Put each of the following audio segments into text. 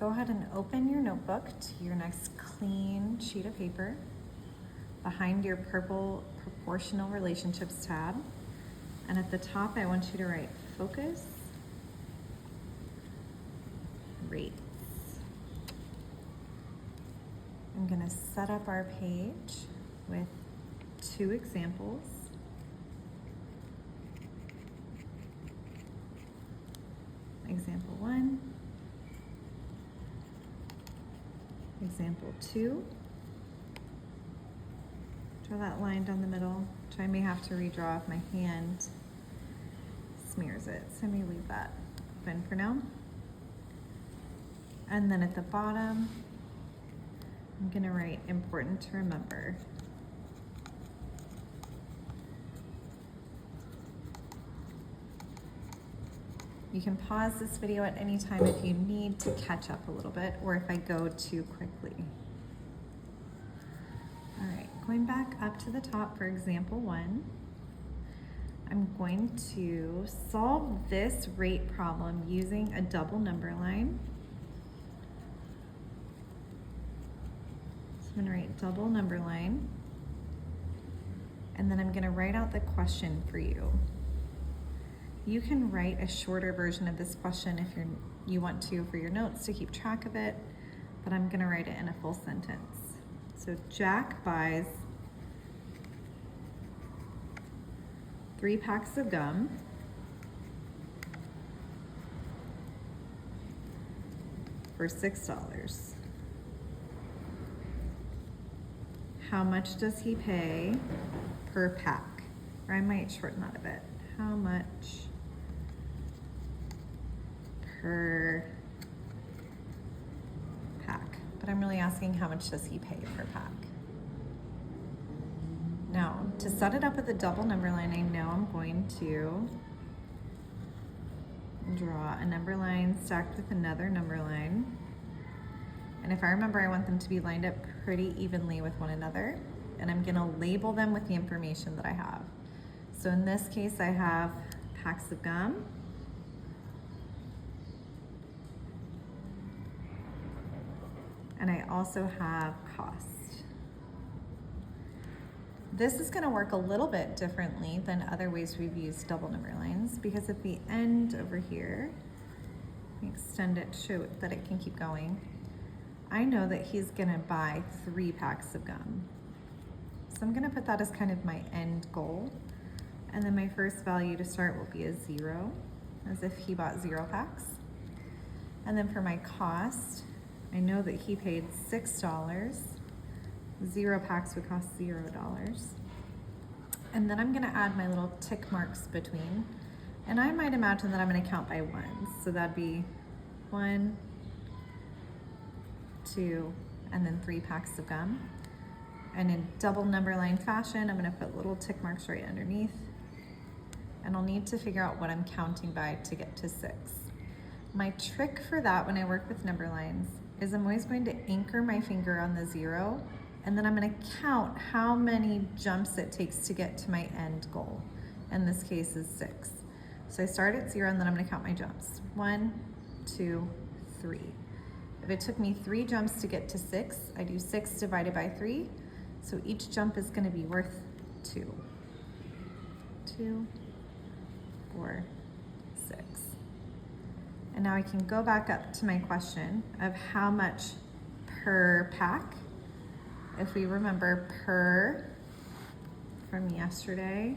go ahead and open your notebook to your next clean sheet of paper. Behind your purple proportional relationships tab. And at the top, I want you to write focus, rates. I'm gonna set up our page with 2 examples. Example 1, example 2. Draw that line down the middle, which I may have to redraw if my hand smears it. So let me leave that open for now. And then at the bottom, I'm gonna write important to remember. You can pause this video at any time if you need to catch up a little bit or if I go too quickly. All right, going back up to the top for example 1, I'm going to solve this rate problem using a double number line. So I'm gonna write double number line, and then I'm gonna write out the question for you. You can write a shorter version of this question if you want to for your notes to keep track of it, but I'm gonna write it in a full sentence. So Jack buys 3 packs of gum for $6. How much does he pay per pack? Or I might shorten that a bit. How much per pack? But I'm really asking how much does he pay per pack? Now, to set it up with a double number line, I know I'm going to draw a number line stacked with another number line. And if I remember, I want them to be lined up pretty evenly with one another. And I'm gonna label them with the information that I have. So in this case, I have packs of gum. And I also have cost. This is gonna work a little bit differently than other ways we've used double number lines, because at the end over here, let me extend it to show that it can keep going. I know that he's gonna buy 3 packs of gum. So I'm gonna put that as kind of my end goal. And then my first value to start will be a 0, as if he bought 0 packs. And then for my cost, I know that he paid $6. 0 packs would cost $0. And then I'm gonna add my little tick marks between. And I might imagine that I'm gonna count by ones. So that'd be 1, 2, and then 3 packs of gum. And in double number line fashion, I'm gonna put little tick marks right underneath. And I'll need to figure out what I'm counting by to get to 6. My trick for that when I work with number lines is I'm always going to anchor my finger on the 0, and then I'm gonna count how many jumps it takes to get to my end goal. In this case is 6. So I start at 0 and then I'm gonna count my jumps. 1, 2, 3. If it took me 3 jumps to get to 6, I do 6 divided by 3. So each jump is gonna be worth 2. 2, 4, 6. And now I can go back up to my question of how much per pack. If we remember per from yesterday,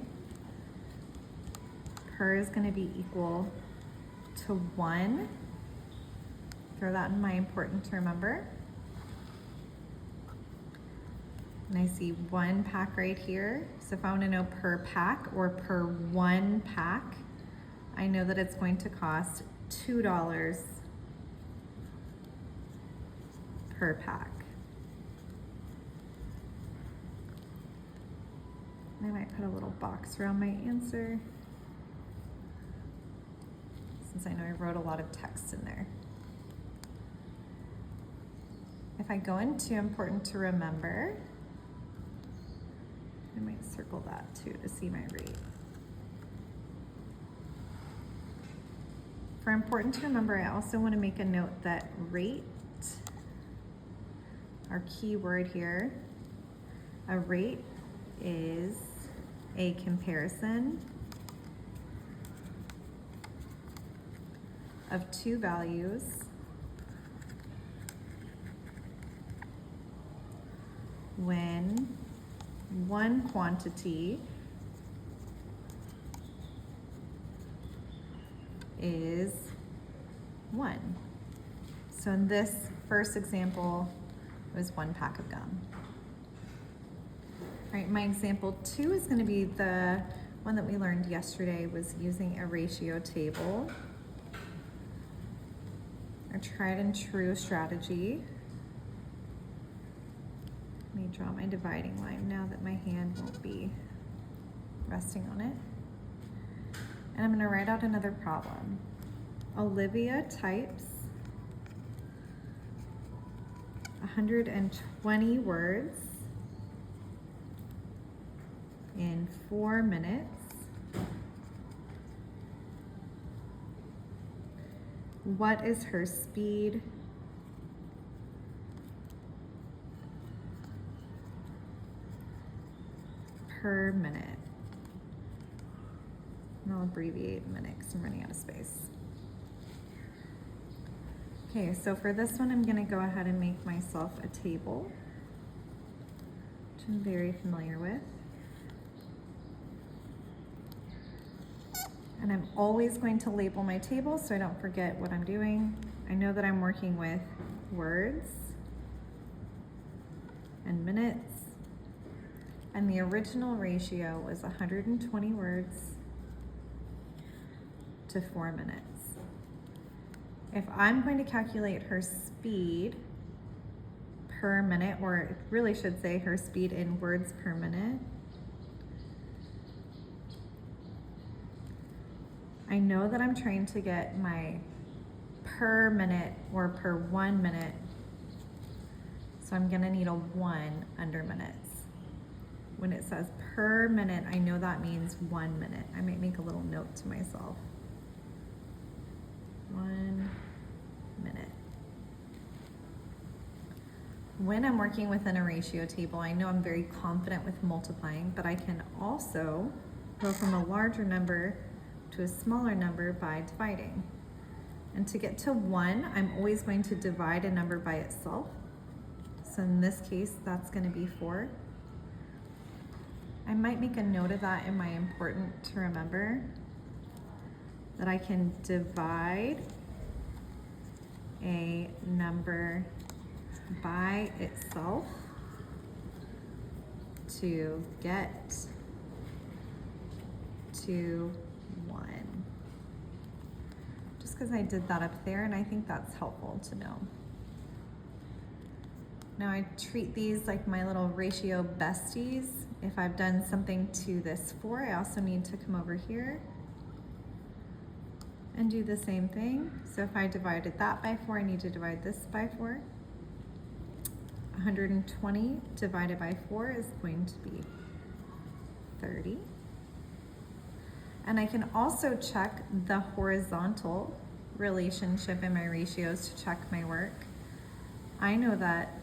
per is gonna be equal to 1. Throw that in my important to remember. And I see 1 pack right here. So if I want to know per pack or per 1 pack, I know that it's going to cost $2 per pack. And I might put a little box around my answer, since I know I wrote a lot of text in there. If I go into important to remember, I might circle that too to see my rate. For important to remember, I also want to make a note that rate, our key word here, a rate is a comparison of two values when one quantity is 1. So in this first example, it was 1 pack of gum. All right, my example 2 is going to be the one that we learned yesterday, was using a ratio table. A tried and true strategy. Let me draw my dividing line now that my hand won't be resting on it. And I'm going to write out another problem. Olivia types 120 words in 4 minutes. What is her speed per minute? And I'll abbreviate minute because I'm running out of space. Okay, so for this one, I'm going to go ahead and make myself a table, which I'm very familiar with. And I'm always going to label my table so I don't forget what I'm doing. I know that I'm working with words and minutes. And the original ratio was 120 words to 4 minutes. If I'm going to calculate her speed per minute, or it really should say her speed in words per minute, I know that I'm trying to get my per minute or per 1 minute, so I'm gonna need a 1 under minutes. When it says per minute, I know that means 1 minute. I might make a little note to myself. 1 minute. When I'm working within a ratio table, I know I'm very confident with multiplying, but I can also go from a larger number to a smaller number by dividing. And to get to 1, I'm always going to divide a number by itself. So in this case, that's going to be 4. I might make a note of that in my important to remember, that I can divide a number by itself to get to 1. Just because I did that up there, and I think that's helpful to know. Now I treat these like my little ratio besties. If I've done something to this 4, I also need to come over here and do the same thing. So if I divided that by 4, I need to divide this by 4. 120 divided by 4 is going to be 30. And I can also check the horizontal relationship in my ratios to check my work. I know that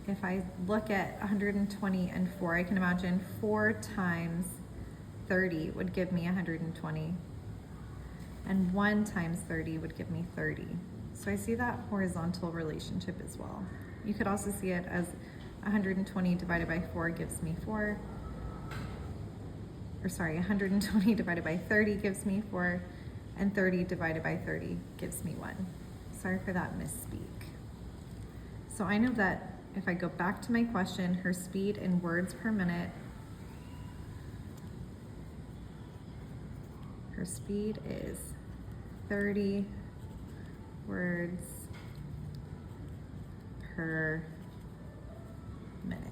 if I look at 120 and 4, I can imagine 4 times 30 would give me 120. And 1 times 30 would give me 30. So I see that horizontal relationship as well. You could also see it as 120 divided by 4 gives me 4. Or sorry, 120 divided by 30 gives me 4. And 30 divided by 30 gives me 1. Sorry for that misspeak. So I know that if I go back to my question, her speed in words per minute, her speed is 30 words per minute.